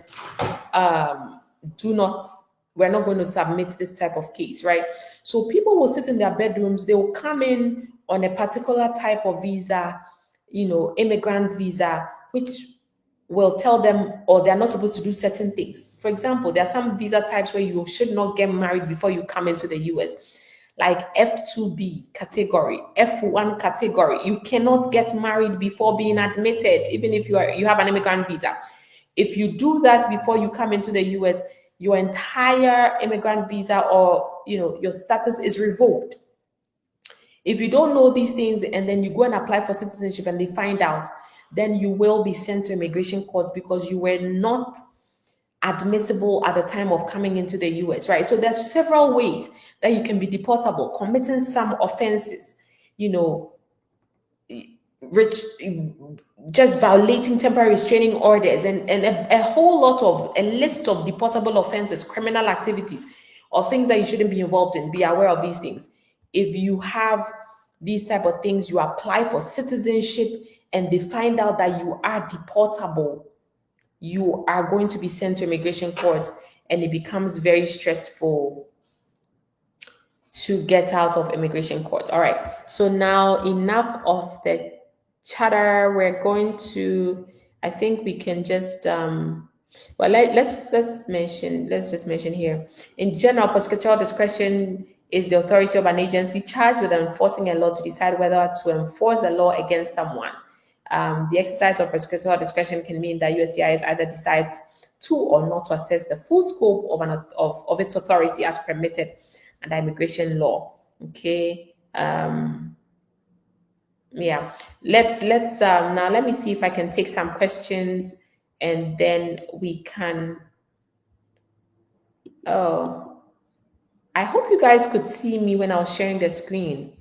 Do not, we're not going to submit this type of case, right? So people will sit in their bedrooms, they will come in on a particular type of visa, immigrant visa, which will tell them, or they're not supposed to do certain things. For example, there are some visa types where you should not get married before you come into the US, like F2B category, F1 category. You cannot get married before being admitted, even if you have an immigrant visa. If you do that before you come into the US, your entire immigrant visa or your status is revoked. If you don't know these things and then you go and apply for citizenship and they find out, then you will be sent to immigration courts because you were not admissible at the time of coming into the US, right? So there's several ways that you can be deportable, committing some offenses, rich, just violating temporary restraining orders, and a whole lot of a list of deportable offenses, criminal activities, or things that you shouldn't be involved in. Be aware of these things. If you have these type of things, you apply for citizenship and they find out that you are deportable, you are going to be sent to immigration court, and it becomes very stressful to get out of immigration court. All right. So now enough of the chatter. We're going to, I think we can just let's just mention here. In general, prosecutorial discretion is the authority of an agency charged with enforcing a law to decide whether to enforce a law against someone. The exercise of prosecutorial discretion can mean that USCIS either decides to or not to assess the full scope of its authority as permitted under immigration law. Okay. Yeah. Let's now let me see if I can take some questions and then we can. Oh, I hope you guys could see me when I was sharing the screen.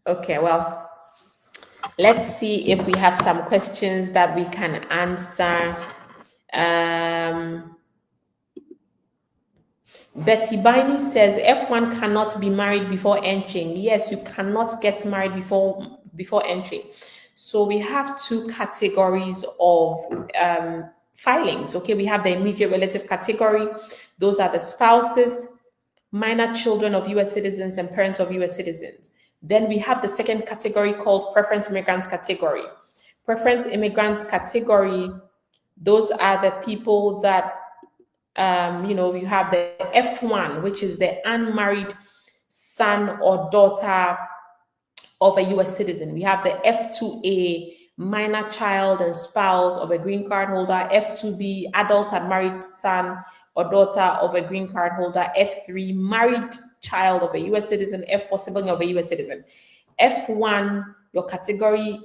Okay, well, let's see if we have some questions that we can answer. Betty Biney says F1 cannot be married before entering. Yes, you cannot get married before entering. So we have two categories of filings. Okay, we have the immediate relative category. Those are the spouses, minor children of US citizens, and parents of US citizens. Then we have the second category called preference immigrant category. Preference immigrant category, those are the people that you have the F1, which is the unmarried son or daughter of a US citizen. We have the F2A, minor child and spouse of a green card holder. F2B, adult unmarried son or daughter of a green card holder. F3, married child of a US citizen. F4, sibling of a US citizen. F1, your category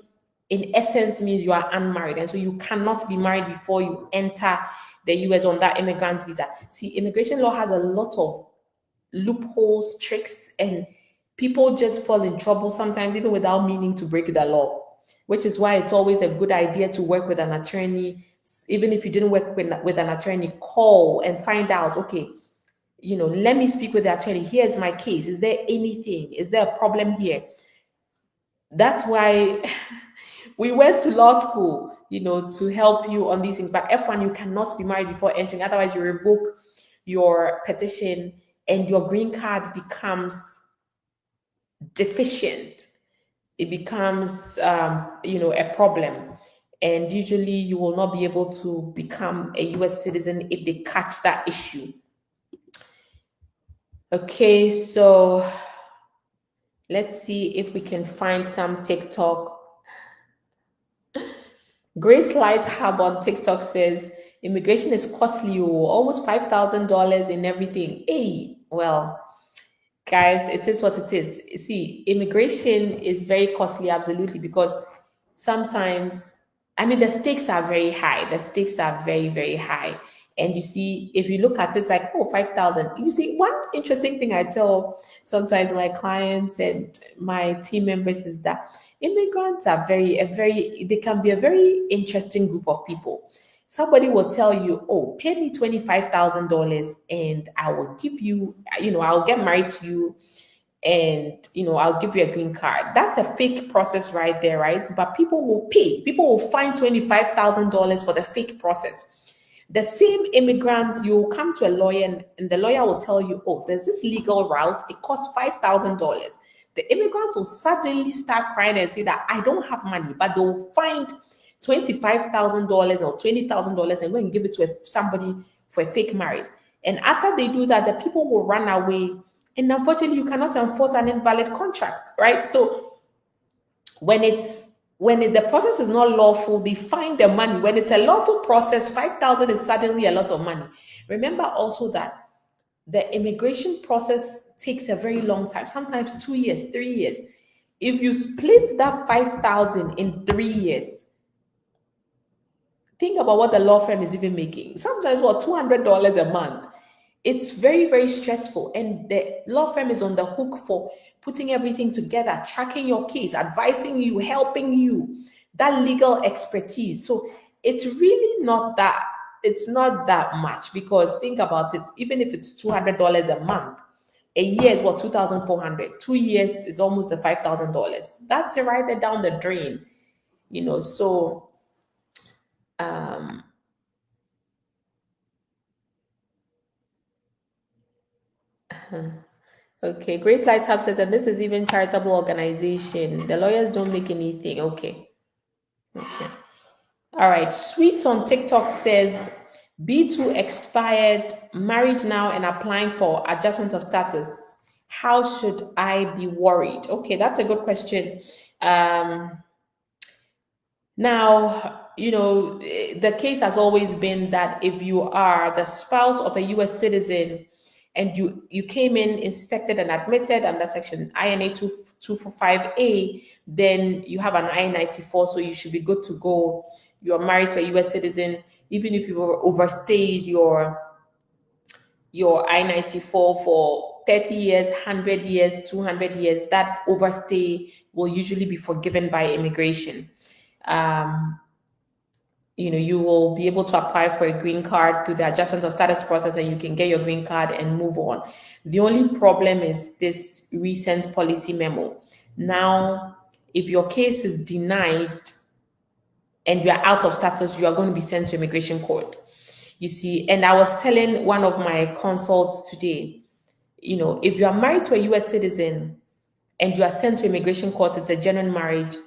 in essence means you are unmarried, and so you cannot be married before you enter the US on that immigrant visa. See, immigration law has a lot of loopholes, tricks, and people just fall in trouble sometimes even without meaning to break the law, which is why it's always a good idea to work with an attorney. Even if you didn't work with an attorney, call and find out, okay, let me speak with the attorney. Here's my case. Is there anything? Is there a problem here? That's why we went to law school, to help you on these things. But F1, you cannot be married before entering. Otherwise, you revoke your petition and your green card becomes deficient. It becomes, a problem. And usually you will not be able to become a US citizen if they catch that issue. Okay, so let's see if we can find some TikTok. Grace Light Hub on TikTok says immigration is costly, oh, almost $5,000 in everything. Hey, well, guys, it is what it is. You see, immigration is very costly, absolutely, because sometimes, I mean, the stakes are very high. The stakes are very, very high. And you see, if you look at it, it's like, oh, 5,000. You see, one interesting thing I tell sometimes my clients and my team members is that immigrants are they can be a very interesting group of people. Somebody will tell you, oh, pay me $25,000 and I will give you, I'll get married to you and I'll give you a green card. That's a fake process right there, right? But people will pay. People will find $25,000 for the fake process. The same immigrant, you'll come to a lawyer and the lawyer will tell you, oh, there's this legal route, it costs $5,000. The immigrants will suddenly start crying and say that I don't have money, but they'll find $25,000 or $20,000 and go and give it to somebody for a fake marriage. And after they do that, the people will run away. And unfortunately, you cannot enforce an invalid contract, right? So the process is not lawful, they find the money. When it's a lawful process, 5,000 is suddenly a lot of money. Remember also that the immigration process takes a very long time, sometimes 2 years, 3 years. If you split that 5,000 in 3 years, think about what the law firm is even making. Sometimes what, $200 a month. It's very, very stressful. And the law firm is on the hook for putting everything together, tracking your case, advising you, helping you, that legal expertise. So it's not that much, because think about it, even if it's $200 a month, a year is what, 2,400. 2 years is almost the $5,000. That's right down the drain, so um okay, Grace Lighthub says, and this is even charitable organization. The lawyers don't make anything. Okay. Okay. All right. Sweet on TikTok says, B2 expired, married now and applying for adjustment of status. How should I be worried? Okay, that's a good question. Now, the case has always been that if you are the spouse of a US citizen and you came in, inspected and admitted under section INA 245A, then you have an I-94, so you should be good to go. You're married to a US citizen, even if you overstayed your I-94 for 30 years, 100 years, 200 years, that overstay will usually be forgiven by immigration. You will be able to apply for a green card through the adjustment of status process, and you can get your green card and move on. The only problem is this recent policy memo. Now, if your case is denied and you are out of status, you are going to be sent to immigration court. You see, and I was telling one of my consults today, if you are married to a US citizen and you are sent to immigration court, it's a genuine marriage,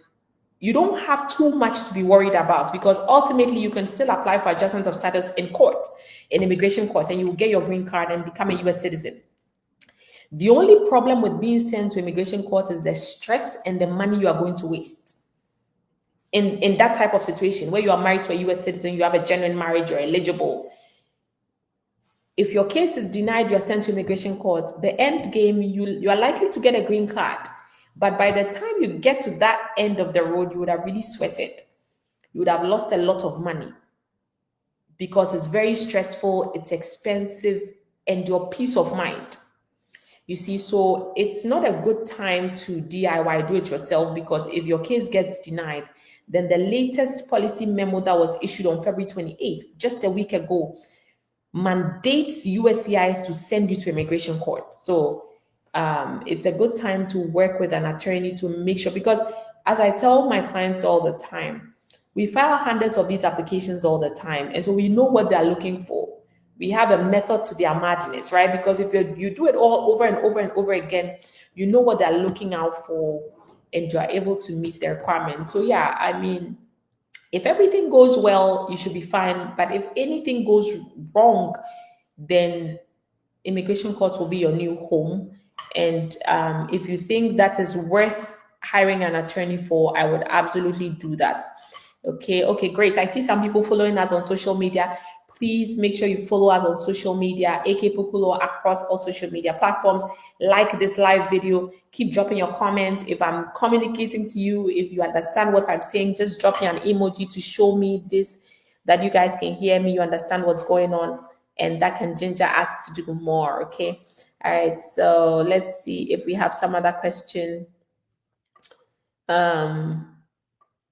you don't have too much to be worried about, because ultimately you can still apply for adjustment of status in court, in immigration court, and you will get your green card and become a US citizen. The only problem with being sent to immigration court is the stress and the money you are going to waste. In that type of situation where you are married to a US citizen, you have a genuine marriage, you're eligible. If your case is denied, you're sent to immigration court, the end game, you are likely to get a green card. But by the time you get to that end of the road, you would have really sweated. You would have lost a lot of money, because it's very stressful, it's expensive, and your peace of mind. You see, so it's not a good time to DIY, do it yourself, because if your case gets denied, then the latest policy memo that was issued on February 28th, just a week ago, mandates USCIS to send you to immigration court. So it's a good time to work with an attorney to make sure, because as I tell my clients all the time, we file hundreds of these applications all the time. And so we know what they're looking for. We have a method to their madness, right? Because if you do it all over and over and over again, you know what they're looking out for and you are able to meet their requirements. So yeah, I mean, if everything goes well, you should be fine. But if anything goes wrong, then immigration court will be your new home. And if you think that is worth hiring an attorney for, I would absolutely do that. Okay, great. I see some people following us on social media. Please make sure you follow us on social media, AK Poku, across all social media platforms. Like this live video. Keep dropping your comments. If I'm communicating to you, if you understand what I'm saying, just drop me an emoji to show me this, that you guys can hear me, you understand what's going on, and that can ginger us to do more. Okay. All right. So let's see if we have some other question. Um,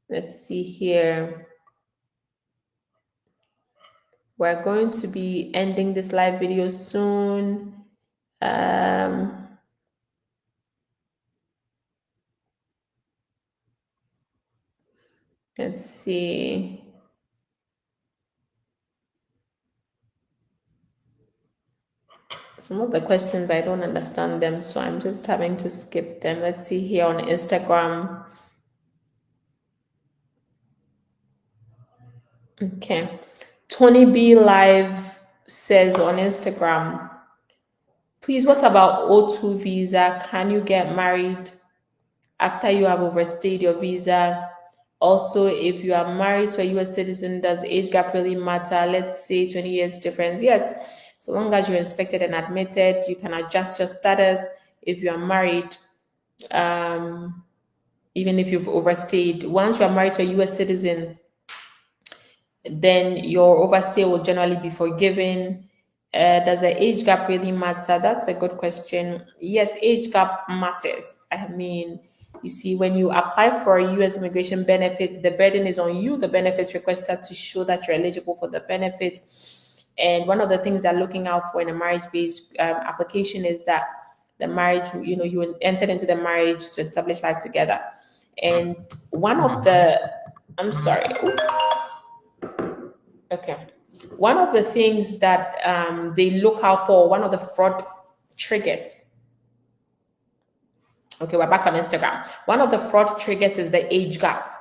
let's see here. We're going to be ending this live video soon. Um, let's see. Some of the questions I don't understand them, so I'm just having to skip them. Let's see here on Instagram. Okay. Tony B Live says on Instagram, please, what about O2 visa? Can you get married after you have overstayed your visa? Also, if you are married to a US citizen, does age gap really matter? Let's say 20 years difference. Yes, so long as you're inspected and admitted, you can adjust your status. If you are married, um, even if you've overstayed, once you are married to a US citizen, then your overstay will generally be forgiven. Does the age gap really matter? That's a good question. Yes, age gap matters. I mean, you see, when you apply for US immigration benefits, the burden is on you, the benefits requester, to show that you're eligible for the benefits. And one of the things they're looking out for in a marriage-based application is that the marriage, you entered into the marriage to establish life together. And one of the, I'm sorry. Okay. One of the things that they look out for, one of the fraud triggers. Okay, we're back on Instagram. One of the fraud triggers is the age gap.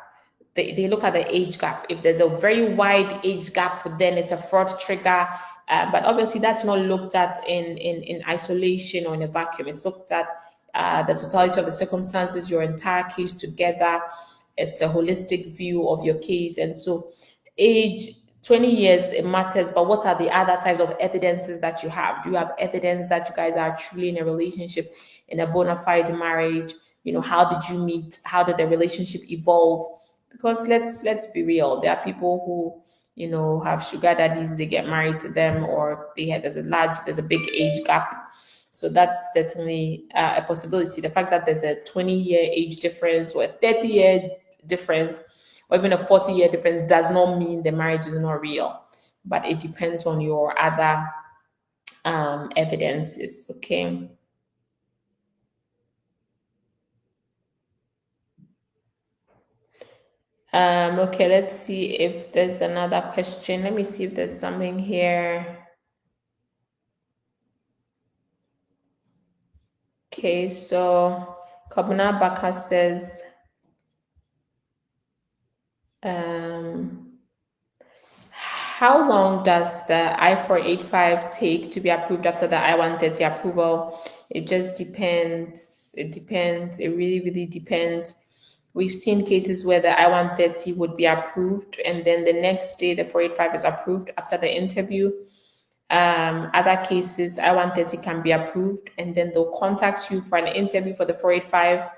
They look at the age gap. If there's a very wide age gap, then it's a fraud trigger. But obviously, that's not looked at in isolation or in a vacuum. It's looked at the totality of the circumstances, your entire case together. It's a holistic view of your case. And so, age 20 years, it matters. But what are the other types of evidences that you have? Do you have evidence that you guys are truly in a relationship, in a bona fide marriage? How did you meet? How did the relationship evolve? Because let's be real, there are people who have sugar daddies, they get married to them, or there's a big age gap. So that's certainly a possibility. The fact that there's a 20-year age difference or a 30-year difference or even a 40-year difference does not mean the marriage is not real, but it depends on your other evidences. Okay. Okay, let's see if there's another question. Let me see if there's something here. Okay, so Kabuna Baka says, how long does the I-485 take to be approved after the I-130 approval? It just depends. It depends. It really, really depends. We've seen cases where the I-130 would be approved, and then the next day the 485 is approved after the interview. Other cases, I-130 can be approved, and then they'll contact you for an interview for the 485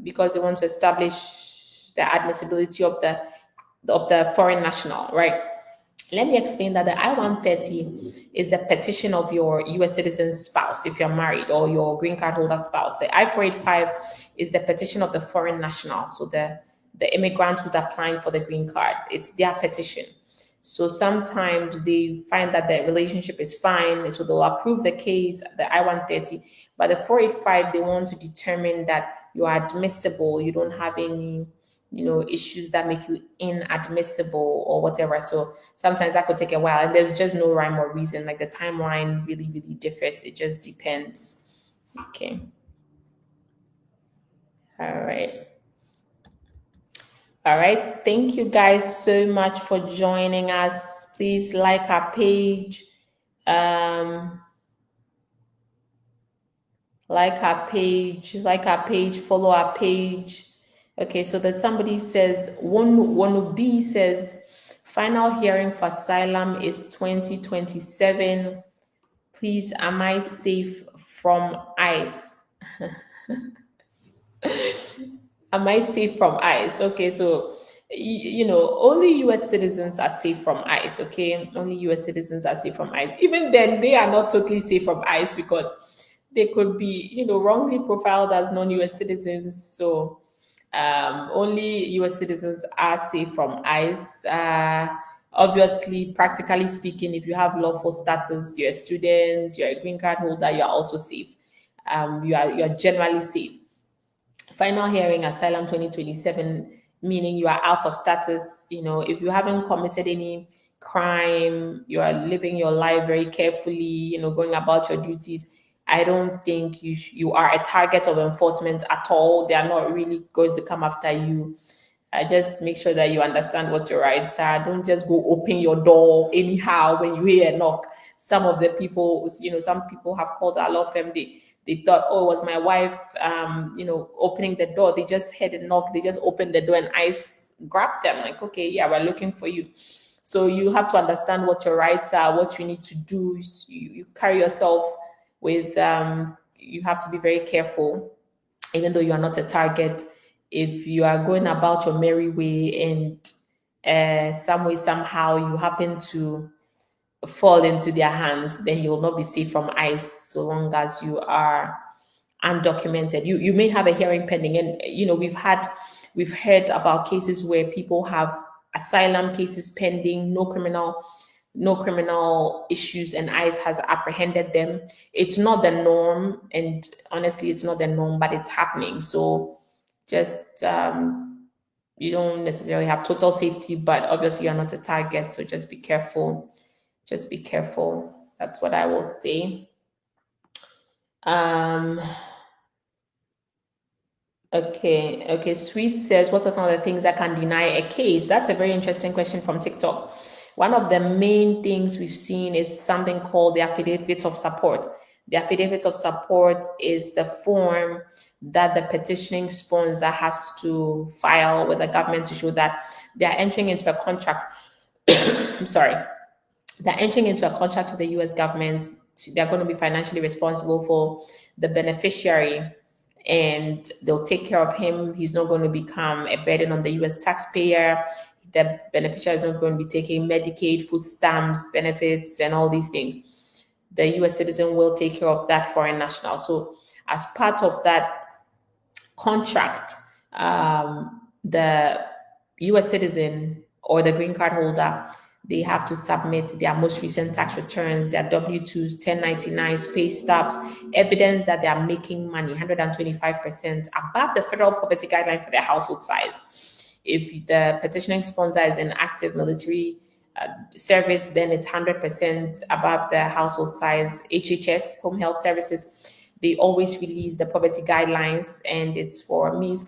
because they want to establish the admissibility of the foreign national, right? Let me explain that the I-130 is the petition of your US citizen spouse if you're married, or your green card holder spouse. The I-485 is the petition of the foreign national, so the immigrant who's applying for the green card. It's their petition. So sometimes they find that the relationship is fine, so they'll approve the case, the I-130. But the 485, they want to determine that you are admissible, you don't have any issues that make you inadmissible or whatever. So sometimes that could take a while, and there's just no rhyme or reason. Like the timeline really, really differs. It just depends. Okay. All right. All right. Thank you guys so much for joining us. Please like our page. Um, like our page, follow our page. Okay, so there's somebody says one B says final hearing for asylum is 2027. Please, am I safe from ICE? Am I safe from ICE? Okay, so only US citizens are safe from ICE, okay? Only US citizens are safe from ICE. Even then, they are not totally safe from ICE because they could be, wrongly profiled as non-US citizens. So only US citizens are safe from ICE. Obviously, practically speaking, if you have lawful status, you're a student, you're a green card holder, you're also safe. You're generally safe. Final hearing asylum 2027, meaning you are out of status. If you haven't committed any crime, you are living your life very carefully, going about your duties. I don't think you are a target of enforcement at all. They are not really going to come after you. Just make sure that you understand what your rights are. Don't just go open your door anyhow when you hear a knock. Some of the people, some people have called our law firm. They thought, oh, it was my wife, opening the door. They just heard a knock. They just opened the door and ICE grabbed them. Like, okay, yeah, we're looking for you. So you have to understand what your rights are, what you need to do. You carry yourself with, you have to be very careful, even though you are not a target. If you are going about your merry way and some way, somehow you happen to fall into their hands, then you will not be safe from ICE so long as you are undocumented. You may have a hearing pending, and we've heard about cases where people have asylum cases pending, no criminal issues, and ICE has apprehended them. It's not the norm, and honestly, it's not the norm, but it's happening. So just you don't necessarily have total safety, but obviously you're not a target, so just be careful. Just be careful. That's what I will say. Um, okay. Sweet says, what are some of the things that can deny a case? That's a very interesting question from TikTok. One of the main things we've seen is something called the affidavit of support. The affidavit of support is the form that the petitioning sponsor has to file with the government to show that they are entering into a contract. I'm sorry. They're entering into a contract with the US government. They're going to be financially responsible for the beneficiary, and they'll take care of him. He's not going to become a burden on the US taxpayer. The beneficiary is not going to be taking Medicaid, food stamps, benefits, and all these things. The US citizen will take care of that foreign national. So, as part of that contract, the US citizen or the green card holder, they have to submit their most recent tax returns, their W-2s, 1099s, pay stubs, evidence that they are making money 125% above the federal poverty guideline for their household size. If the petitioning sponsor is in active military service, then it's 100% above the household size. HHS, Home Health Services, they always release the poverty guidelines, and it's for means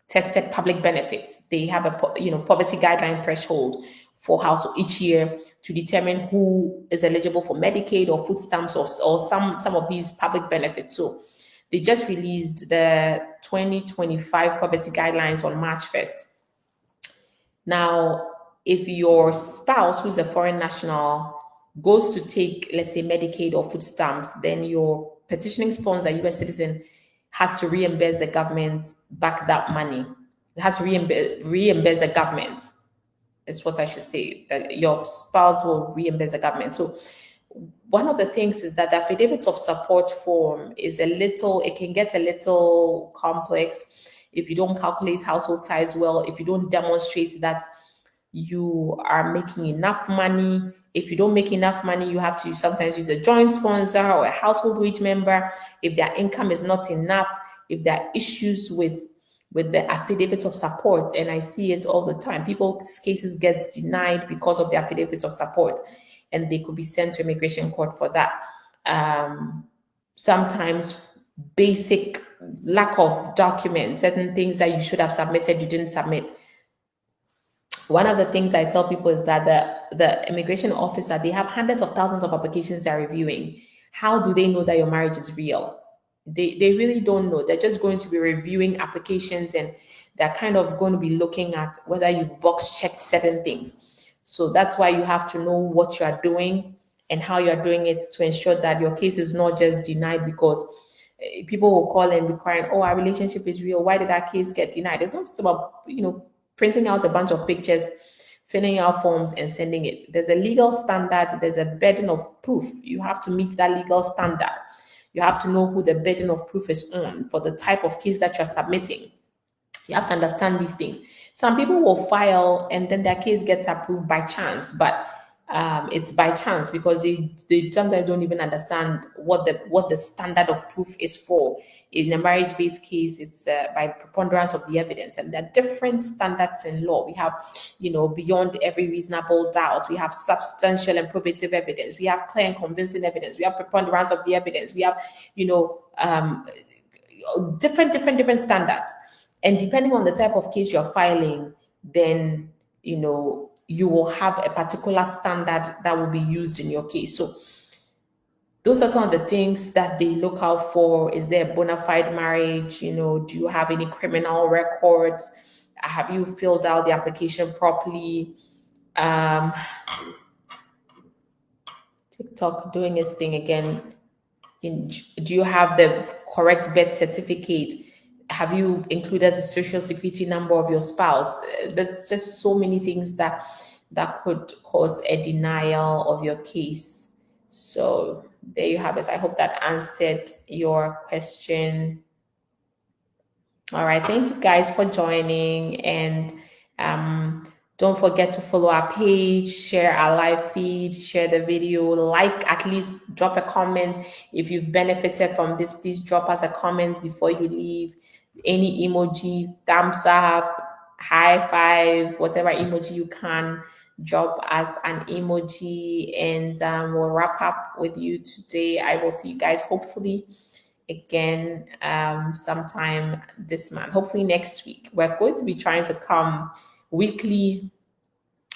tested public benefits. They have a poverty guideline threshold for household each year to determine who is eligible for Medicaid or food stamps or some of these public benefits. So they just released the 2025 poverty guidelines on March 1st. Now, if your spouse, who's a foreign national, goes to take, let's say, Medicaid or food stamps, then your petitioning sponsor, US citizen, has to reimburse the government back that money. It has to reimburse the government, is what I should say. That your spouse will reimburse the government. So one of the things is that the affidavit of support form it can get a little complex if you don't calculate household size well, if you don't demonstrate that you are making enough money. If you don't make enough money, you have to sometimes use a joint sponsor or a household wage member. If their income is not enough, if there are issues with the affidavit of support, and I see it all the time, people's cases get denied because of the affidavit of support, and they could be sent to immigration court for that. Sometimes basic lack of documents, certain things that you should have submitted, you didn't submit. One of the things I tell people is that the immigration officer, they have hundreds of thousands of applications they're reviewing. How do they know that your marriage is real? They really don't know. They're just going to be reviewing applications, and they're kind of going to be looking at whether you've box checked certain things. So that's why you have to know what you are doing and how you're doing it to ensure that your case is not just denied because people will call and be crying, oh, our relationship is real. Why did our case get denied? It's not just about, printing out a bunch of pictures, filling out forms and sending it. There's a legal standard, there's a burden of proof. You have to meet that legal standard. You have to know who the burden of proof is on for the type of case that you're submitting. You have to understand these things. Some people will file and then their case gets approved by chance, but it's by chance because they sometimes don't even understand what the standard of proof is for. In a marriage-based case, it's by preponderance of the evidence, and there are different standards in law. We have, beyond every reasonable doubt. We have substantial and probative evidence. We have clear and convincing evidence. We have preponderance of the evidence. We have, different standards, and depending on the type of case you're filing, then you will have a particular standard that will be used in your case. So those are some of the things that they look out for. Is there a bona fide marriage? Do you have any criminal records? Have you filled out the application properly? um TikTok doing its thing again. Do you have the correct birth certificate? Have you included the social security number of your spouse? There's just so many things that could cause a denial of your case. So there you have it. I hope that answered your question. All right. Thank you guys for joining. And don't forget to follow our page, share our live feed, share the video, at least drop a comment. If you've benefited from this, please drop us a comment before you leave. Any emoji, thumbs up, high five, whatever emoji you can, drop us an emoji. And we'll wrap up with you today. I will see you guys hopefully again sometime this month, hopefully next week. We're going to be trying to come weekly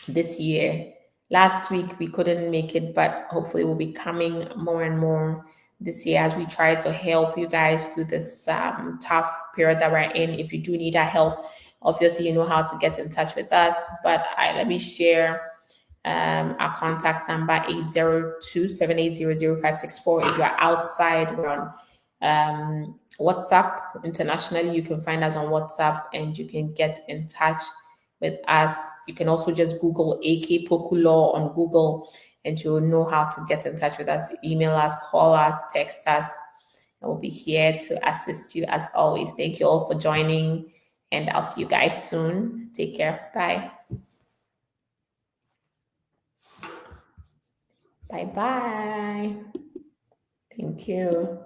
this year. Last week we couldn't make it, but hopefully we'll be coming more and more this year as we try to help you guys through this tough period that we're in. If you do need our help, obviously you know how to get in touch with us, but let me share our contact number 802-780-0564. If you're outside, we're on WhatsApp internationally. You can find us on WhatsApp and you can get in touch with us. You can also just Google AK Poku Law on Google and you'll know how to get in touch with us. Email us, call us, text us. And we'll be here to assist you as always. Thank you all for joining, and I'll see you guys soon. Take care. Bye. Bye-bye. Thank you.